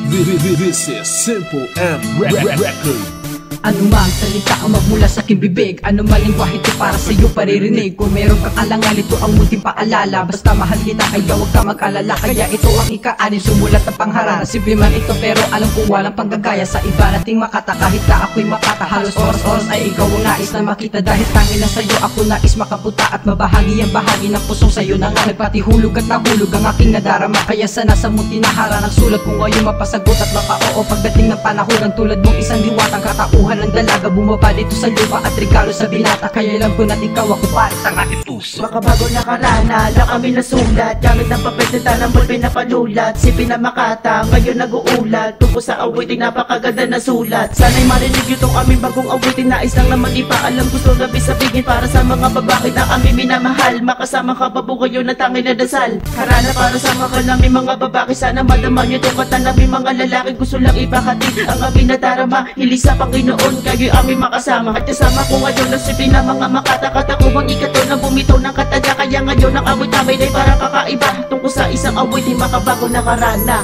This is Simple and Record. Anumang salita ang magmula sa aking bibig, anuman lingwahe ito para sa iyo paririnig. Kung meron kang alangan, ito ang munting paalala. Basta mahal kita kaya huwag ka mag-alala. Kaya ito ang ika-anim, sumulat na pangharana. Simple man ito pero alam ko walang panggagaya sa iba nating makata. Kahit na ako'y makata, halos oras-oras ay ikaw ang nais na makita. Dahil tangin na sa'yo ako nais makaputa at mabahagi ang bahagi ng pusong sa'yo na nga nagpatihulog at nahulog ang aking nadarama. Kaya sana sa munti na hara ng sulat kung ngayon mapasagot at mapa-oo pagdating ng panahon. Ang tulad mong isang diwatang katauhan ng dalaga bumaba dito sa lupa at regalo sa binata. Kaya alam ko na't ikaw ako pare sa aking puso. Makabago na karana, lang kami nasulat. Gamit ng papel tinta ng bulpin na panulat. Sipin na makata, ngayon nag-uulat. Tungkol sa awiting napakaganda na sulat. Sana'y marinig itong aming bagong awiting. Nais lang naman ipaalam, gusto gabi sabihin para sa mga babae na kami minamahal. Makasama ka babu ngayon na tangin na dasal. Karana para sa mga namin mga babae. Sana madama nyo itong kata namin mga lalaki. Gusto lang ipakatid ang aming nadarama. Hilis sa Panginoon kayo aming makasama. At kasama ko ngayon na sipin na mga makata-kata ko ang ikato na bumitaw ng kataga. Kaya ngayon ang awit namin ay para kakaiba. Tungkol sa isang awit ay makabago na karana.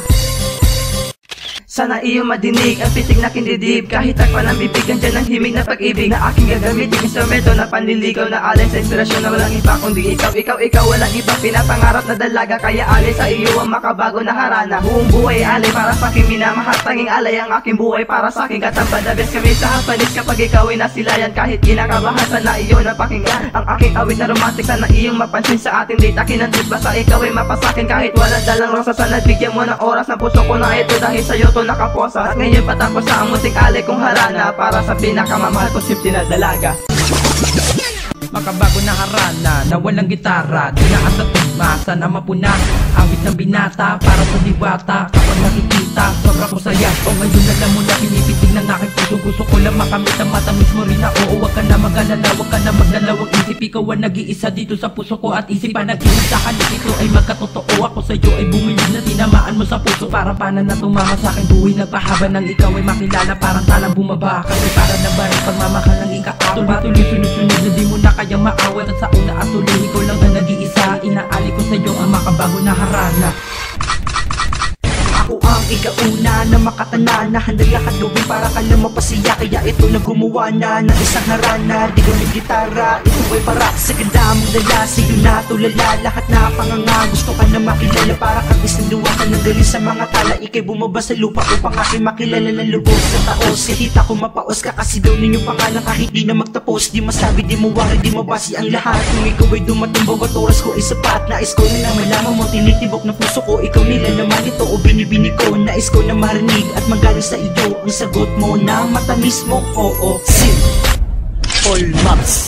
Sana iyo madinig ang pitik na kindidib. Kahit takpan ang bibig, andyan ang himig na pag-ibig na aking gagamitin. Instrumento na panliligaw na alay sa inspirasyon na walang iba kundi ikaw. Ikaw walang iba, pinapangarap na dalaga. Kaya alay sa iyo ang makabago na harana. Buong buhay alay para sa aking minamahal. Tanging alay ang aking buhay para sa aking katambad. The best kami sa hapanis kapag ikaw ay nasilayan. Kahit kinakabahan, sana iyo na pakinggan ang aking awit na romantic. Sana iyong mapansin sa ating date. Akin ang truth, basta ikaw ay mapasakin. Kahit walang dalang rasa, sana bigyan mo ng oras ng puso ko na ito. Dahil sa'yo to nakaposa. At ngayon patapos sa amuting alay kong harana para sa pinakamamahal ko simple na dalaga. Makabago na harana na walang gitara, dinaan sa tugma, sana mapuna awit ng binata para sa diwata. Kapag nakikita, sobra ko saya. O ngayon alam mo na pinipitig ng aking puso. Gusto ko lang makamit ang matamis mo rin na oo. Huwag ka na mag-alala, huwag ka na magdalawang isip. Ikaw ang nag-iisa dito sa puso ko at isipan. Nag-iisahan ito ay magkatotoo. Ako sa'yo ay bumilid na tinamaan mo sa puso. Para panan na tumama sa aking buhay. Nagpahaba ng ikaw ay makilala. Parang talang bumaba kasi para na ba rin pagmamahal ng ika-ato. Patuloy sunod-sunod na di mo na kayang maawat. At sa una at tuloy ikaw lang na nag-iisa. Inaali ko sa'yo ang makabago na harana. Ako ang ikauna na makatana na handang lahat gawin para ka lang mapasiya. Kaya ito na gumawa na ng isang harana. Di gamit gitara, ito ay para sa ganda mong dala. Sa'yo na tulala, lahat na panganga. Gusto ka na makilala para kang isinduwatan na galing sa mga tala. Ika'y bumaba sa lupa upang aking makilala ng lubos sa taos. Kahit ako mapaos ka kasi daw ninyong pangalan. Kahit di na magtapos, di masabi, di mawari, di mabasi ang lahat. Kung ikaw ay dumating bawat oras ko ay sapat. Nais ko na malaman mo, tinitibok ng puso ko. Ikaw nila naman ito o binibini ko. Nais ko na marinig at magaling sa iyo ang sagot mo na matamis mo. Oo, Simple Maps.